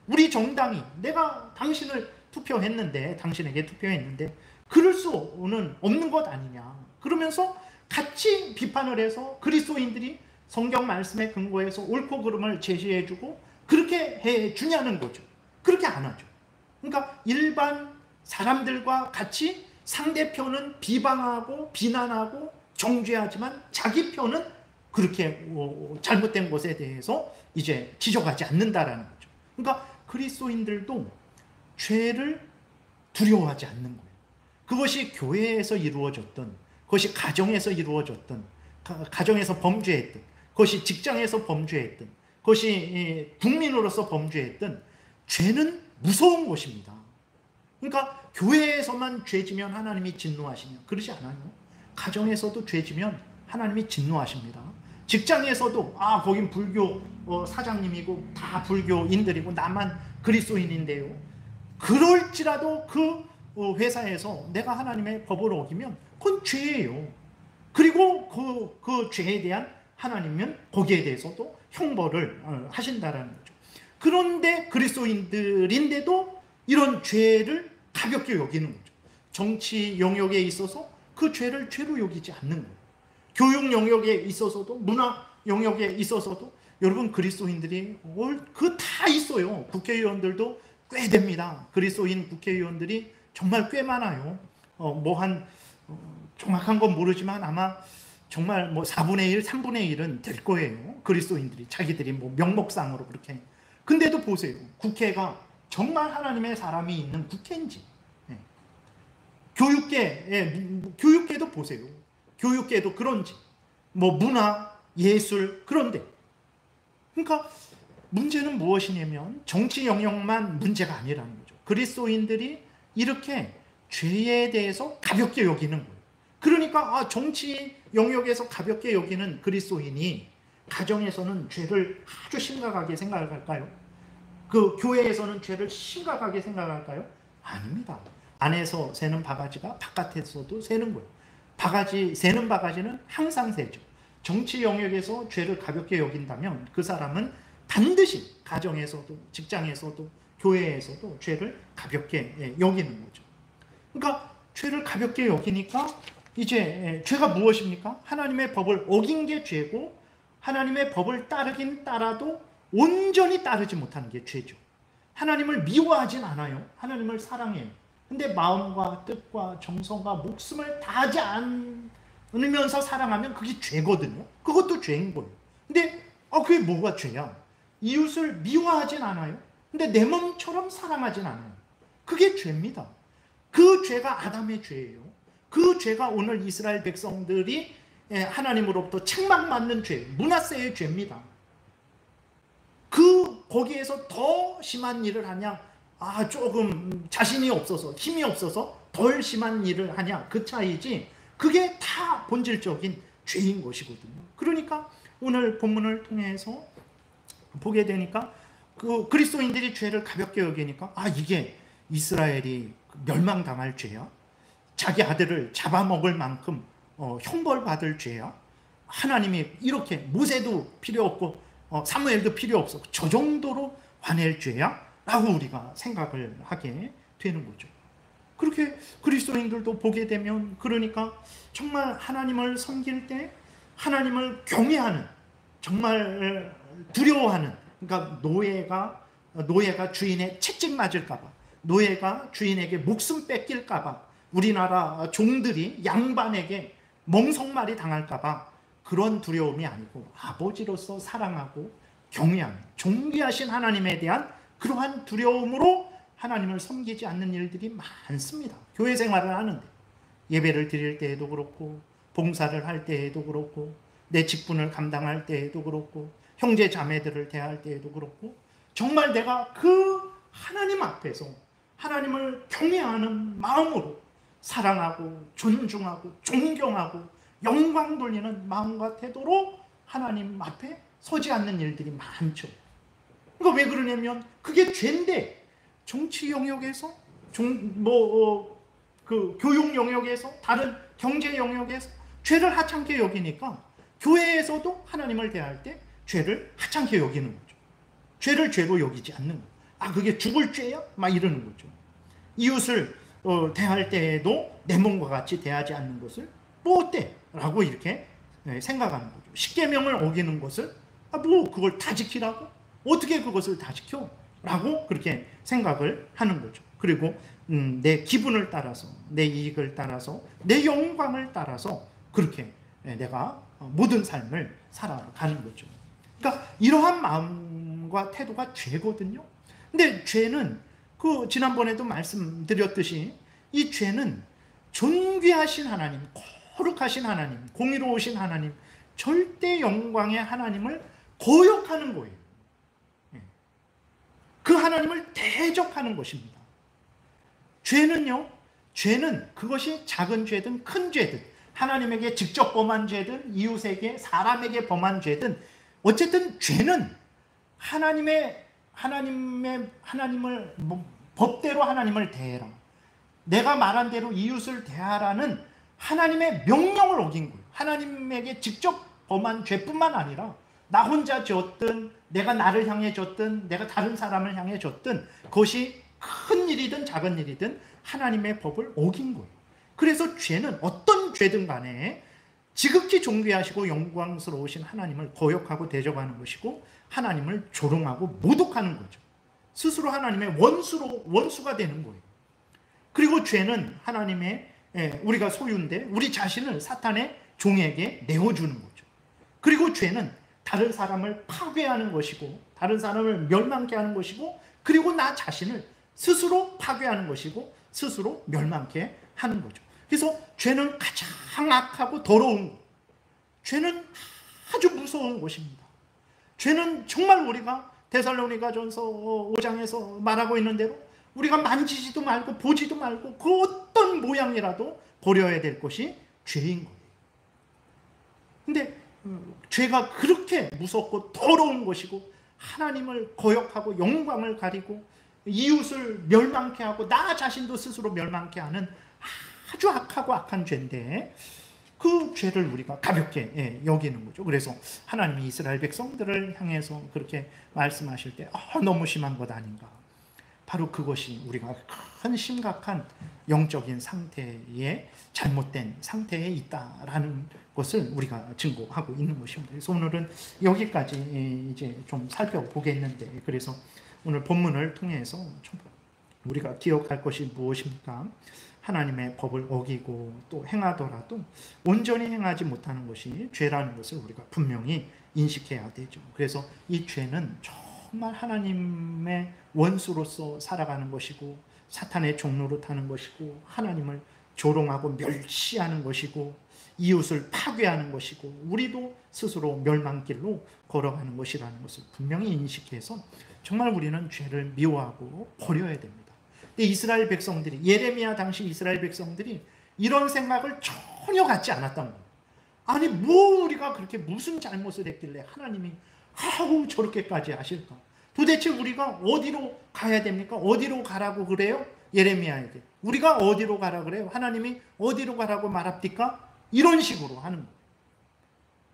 우리 정당이 내가 당신을 투표했는데 당신에게 투표했는데 그럴 수는 없는 것 아니냐? 그러면서 같이 비판을 해서 그리스도인들이 성경 말씀에 근거해서 옳고 그름을 제시해주고 그렇게 해주냐는 거죠. 그렇게 안 하죠. 그러니까 일반 사람들과 같이 상대편은 비방하고 비난하고 정죄하지만 자기 편은 그렇게 잘못된 것에 대해서 이제 지적하지 않는다라는 거죠. 그러니까 그리스도인들도 죄를 두려워하지 않는 거예요. 그것이 교회에서 이루어졌던, 그것이 가정에서 이루어졌던, 가정에서 범죄했던, 그것이 직장에서 범죄했던, 그것이 국민으로서 범죄했던 죄는 무서운 것입니다. 그러니까 교회에서만 죄지면 하나님이 진노하시냐? 그러지 않아요. 가정에서도 죄지면 하나님이 진노하십니다. 직장에서도 거긴 불교 사장님이고 다 불교인들이고 나만 그리스도인인데요. 그럴지라도 그 회사에서 내가 하나님의 법을 어기면 그건 죄예요. 그리고 그 죄에 대한 하나님은 거기에 대해서도 형벌을 하신다라는 거죠. 그런데 그리스도인들인데도 이런 죄를 가볍게 여기는 거죠. 정치 영역에 있어서 그 죄를 죄로 여기지 않는 거예요. 교육 영역에 있어서도, 문화 영역에 있어서도 여러분 그리스도인들이 그 다 있어요. 국회의원들도 꽤 됩니다. 그리스도인 국회의원들이 정말 꽤 많아요. 정확한 건 모르지만 아마 정말 4분의 1, 3분의 1은 될 거예요. 그리스도인들이 자기들이 명목상으로 그렇게. 근데도 보세요. 국회가 정말 하나님의 사람이 있는 국회인지. 교육계도 보세요. 교육계도 그런지. 문화, 예술, 그런데. 그러니까 문제는 무엇이냐면 정치 영역만 문제가 아니라는 거죠. 그리스도인들이 이렇게 죄에 대해서 가볍게 여기는 거예요. 그러니까 정치 영역에서 가볍게 여기는 그리스도인이 가정에서는 죄를 아주 심각하게 생각할까요? 그 교회에서는 죄를 심각하게 생각할까요? 아닙니다. 안에서 새는 바가지가 바깥에서도 새는 거예요. 새는 바가지는 항상 새죠. 정치 영역에서 죄를 가볍게 여긴다면 그 사람은 반드시 가정에서도 직장에서도 교회에서도 죄를 가볍게 여기는 거죠. 그러니까 죄를 가볍게 여기니까 이제 죄가 무엇입니까? 하나님의 법을 어긴 게 죄고 하나님의 법을 따르긴 따라도 온전히 따르지 못하는 게 죄죠. 하나님을 미워하진 않아요. 하나님을 사랑해요. 근데 마음과 뜻과 정성과 목숨을 다하지 않은 으면서 사랑하면 그게 죄거든요. 그것도 죄인 거예요. 근데 그게 뭐가 죄야? 이웃을 미워하진 않아요. 근데 내 몸처럼 사랑하진 않아요. 그게 죄입니다. 그 죄가 아담의 죄예요. 그 죄가 오늘 이스라엘 백성들이 하나님으로부터 책망받는 죄, 므낫세의 죄입니다. 거기에서 더 심한 일을 하냐? 조금 자신이 없어서, 힘이 없어서 덜 심한 일을 하냐? 그 차이지. 그게 다 본질적인 죄인 것이거든요. 그러니까 오늘 본문을 통해서 보게 되니까 그리스도인들이 죄를 가볍게 여기니까 이게 이스라엘이 멸망당할 죄야? 자기 아들을 잡아먹을 만큼 형벌받을 죄야? 하나님이 이렇게 모세도 필요 없고 사무엘도 필요 없어 저 정도로 화낼 죄야? 라고 우리가 생각을 하게 되는 거죠. 그렇게 그리스도인들도 보게 되면 그러니까 정말 하나님을 섬길 때 하나님을 경외하는, 정말 두려워하는, 그러니까 노예가 주인의 채찍 맞을까 봐, 노예가 주인에게 목숨 뺏길까 봐, 우리나라 종들이 양반에게 멍석말이 당할까 봐 그런 두려움이 아니고 아버지로서 사랑하고 경외하는, 존귀하신 하나님에 대한 그러한 두려움으로 하나님을 섬기지 않는 일들이 많습니다. 교회 생활을 하는데 예배를 드릴 때에도 그렇고 봉사를 할 때에도 그렇고 내 직분을 감당할 때에도 그렇고 형제 자매들을 대할 때에도 그렇고 정말 내가 그 하나님 앞에서 하나님을 경외하는 마음으로 사랑하고 존중하고 존경하고 영광 돌리는 마음과 태도로 하나님 앞에 서지 않는 일들이 많죠. 그러니까 왜 그러냐면 그게 죄인데 정치 영역에서 교육 영역에서 다른 경제 영역에서 죄를 하찮게 여기니까 교회에서도 하나님을 대할 때 죄를 하찮게 여기는 거죠. 죄를 죄로 여기지 않는 거예요. 그게 죽을 죄야? 막 이러는 거죠. 이웃을 대할 때에도 내 몸과 같이 대하지 않는 것을 뭐 어때? 라고 이렇게 생각하는 거죠. 십계명을 어기는 것을 그걸 다 지키라고? 어떻게 그것을 다 지켜? 라고 그렇게 생각을 하는 거죠. 그리고 내 기분을 따라서, 내 이익을 따라서, 내 영광을 따라서 그렇게 내가 모든 삶을 살아가는 거죠. 그러니까 이러한 마음과 태도가 죄거든요. 근데 죄는 지난번에도 말씀드렸듯이 이 죄는 존귀하신 하나님, 거룩하신 하나님, 공의로우신 하나님, 절대 영광의 하나님을 거역하는 거예요. 그 하나님을 대적하는 것입니다. 죄는 그것이 작은 죄든 큰 죄든 하나님에게 직접 범한 죄든 이웃에게 사람에게 범한 죄든 어쨌든 죄는 하나님을 법대로 하나님을 대해라. 내가 말한 대로 이웃을 대하라는 하나님의 명령을 어긴 거예요. 하나님에게 직접 범한 죄뿐만 아니라 나 혼자 졌든 내가 나를 향해 졌든 내가 다른 사람을 향해 졌든 그것이 큰 일이든 작은 일이든 하나님의 법을 어긴 거예요. 그래서 죄는 어떤 죄든 간에 지극히 존귀하시고 영광스러우신 하나님을 거역하고 대적하는 것이고 하나님을 조롱하고 모독하는 거죠. 스스로 하나님의 원수가 되는 거예요. 그리고 죄는 하나님의 우리가 소유인데 우리 자신을 사탄의 종에게 내어주는 거죠. 그리고 죄는 다른 사람을 파괴하는 것이고 다른 사람을 멸망케 하는 것이고 그리고 나 자신을 스스로 파괴하는 것이고 스스로 멸망케 하는 거죠. 그래서 죄는 가장 악하고 더러운 것, 죄는 아주 무서운 것입니다. 죄는 정말 우리가 데살로니가전서 5장에서 말하고 있는 대로 우리가 만지지도 말고 보지도 말고 그 어떤 모양이라도 버려야 될 것이 죄인 거예요. 근데 죄가 그렇게 무섭고 더러운 것이고 하나님을 거역하고 영광을 가리고 이웃을 멸망케 하고 나 자신도 스스로 멸망케 하는 아주 악하고 악한 죄인데 그 죄를 우리가 가볍게 여기는 거죠. 그래서 하나님이 이스라엘 백성들을 향해서 그렇게 말씀하실 때 너무 심한 것 아닌가. 바로 그것이 우리가 큰 심각한 영적인 상태에 잘못된 상태에 있다라는 것을 우리가 증거하고 있는 것입니다. 그래서 오늘은 여기까지 이제 좀 살펴보겠는데, 그래서 오늘 본문을 통해서 우리가 기억할 것이 무엇입니까? 하나님의 법을 어기고 또 행하더라도 온전히 행하지 못하는 것이 죄라는 것을 우리가 분명히 인식해야 되죠. 그래서 이 죄는 정말 하나님의 원수로서 살아가는 것이고 사탄의 종로로 타는 것이고 하나님을 조롱하고 멸시하는 것이고 이웃을 파괴하는 것이고 우리도 스스로 멸망길로 걸어가는 것이라는 것을 분명히 인식해서 정말 우리는 죄를 미워하고 버려야 됩니다. 근데 이스라엘 백성들이, 예레미야 당시 이스라엘 백성들이 이런 생각을 전혀 갖지 않았던 거예요. 아니 뭐 우리가 그렇게 무슨 잘못을 했길래 하나님이 아우 저렇게까지 하실까? 도대체 우리가 어디로 가야 됩니까? 어디로 가라고 그래요? 예레미야에게 우리가 어디로 가라 그래요? 하나님이 어디로 가라고 말합니까? 이런 식으로 하는 거예요.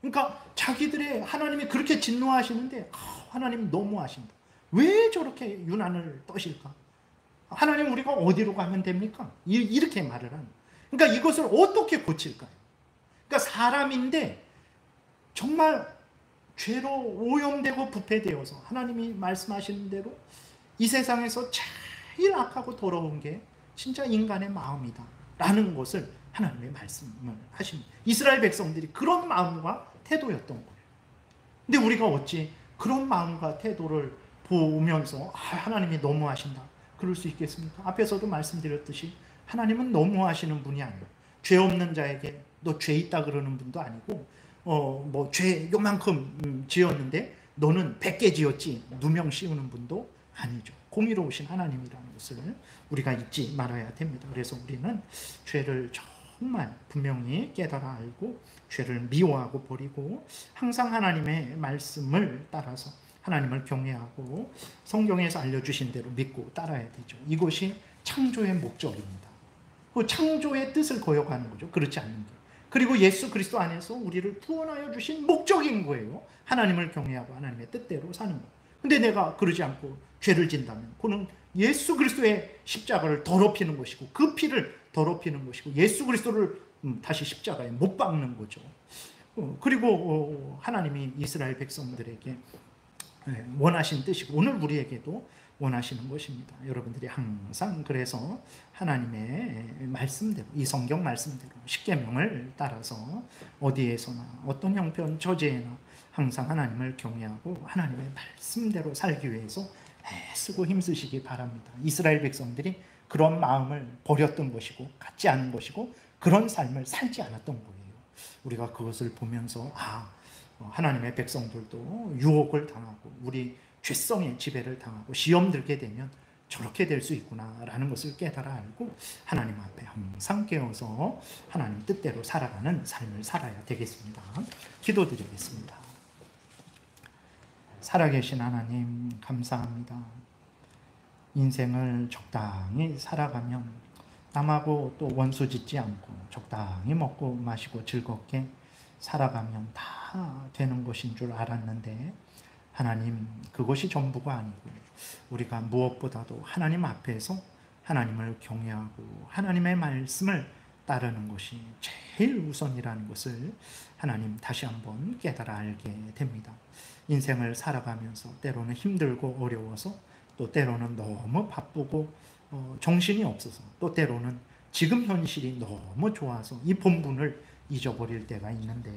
그러니까 자기들의 하나님이 그렇게 진노하시는데 하나님 너무하신다. 왜 저렇게 유난을 떠실까? 하나님 우리가 어디로 가면 됩니까? 이렇게 말을 하는 거예요. 그러니까 이것을 어떻게 고칠까요? 그러니까 사람인데 정말 죄로 오염되고 부패되어서 하나님이 말씀하시는 대로 이 세상에서 제일 악하고 더러운 게 진짜 인간의 마음이다 라는 것을 하나님의 말씀을 하십니다. 이스라엘 백성들이 그런 마음과 태도였던 거예요. 근데 우리가 어찌 그런 마음과 태도를 보면서 하나님이 너무하신다 그럴 수 있겠습니까? 앞에서도 말씀드렸듯이 하나님은 너무하시는 분이 아니에요. 죄 없는 자에게 너 죄 있다 그러는 분도 아니고 뭐 죄 요만큼 지었는데 너는 100개 지었지 누명 씌우는 분도 아니죠. 공의로우신 하나님이라는 것을 우리가 잊지 말아야 됩니다. 그래서 우리는 죄를 정말 분명히 깨달아 알고 죄를 미워하고 버리고 항상 하나님의 말씀을 따라서 하나님을 경외하고 성경에서 알려주신 대로 믿고 따라야 되죠. 이것이 창조의 목적입니다. 그 창조의 뜻을 거역하는 거죠. 그렇지 않는 게. 그리고 예수 그리스도 안에서 우리를 구원하여 주신 목적인 거예요. 하나님을 경외하고 하나님의 뜻대로 사는 거. 근데 내가 그러지 않고 죄를 진다면 그는 예수 그리스도의 십자가를 더럽히는 것이고 그 피를 더럽히는 것이고 예수 그리스도를 다시 십자가에 못 박는 거죠. 그리고 하나님이 이스라엘 백성들에게 원하신 뜻이고 오늘 우리에게도 원하시는 것입니다. 여러분들이 항상 그래서 하나님의 말씀대로 이 성경 말씀대로 십계명을 따라서 어디에서나 어떤 형편 처지에나 항상 하나님을 경외하고 하나님의 말씀대로 살기 위해서 애쓰고 힘쓰시기 바랍니다. 이스라엘 백성들이 그런 마음을 버렸던 것이고 갖지 않은 것이고 그런 삶을 살지 않았던 거예요. 우리가 그것을 보면서 하나님의 백성들도 유혹을 당하고 우리 죄성의 지배를 당하고 시험 들게 되면 저렇게 될 수 있구나라는 것을 깨달아 알고 하나님 앞에 항상 깨어서 하나님 뜻대로 살아가는 삶을 살아야 되겠습니다. 기도드리겠습니다. 살아계신 하나님 감사합니다. 인생을 적당히 살아가면 남하고 또 원수 짓지 않고 적당히 먹고 마시고 즐겁게 살아가면 다 되는 것인 줄 알았는데 하나님 그것이 전부가 아니고 우리가 무엇보다도 하나님 앞에서 하나님을 경외하고 하나님의 말씀을 따르는 것이 제일 우선이라는 것을 하나님 다시 한번 깨달아 알게 됩니다. 인생을 살아가면서 때로는 힘들고 어려워서 또 때로는 너무 바쁘고 정신이 없어서 또 때로는 지금 현실이 너무 좋아서 이 본분을 잊어버릴 때가 있는데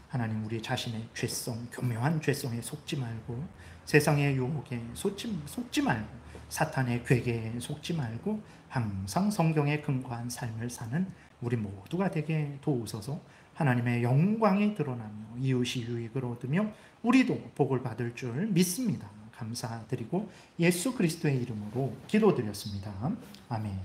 하나님 우리 자신의 죄성, 교묘한 죄성에 속지 말고 세상의 유혹에 속지 말고 사탄의 괴계에 속지 말고 항상 성경에 근거한 삶을 사는 우리 모두가 되게 도우소서. 하나님의 영광이 드러나며 이웃이 유익을 얻으며 우리도 복을 받을 줄 믿습니다. 감사드리고 예수 그리스도의 이름으로 기도드렸습니다. 아멘.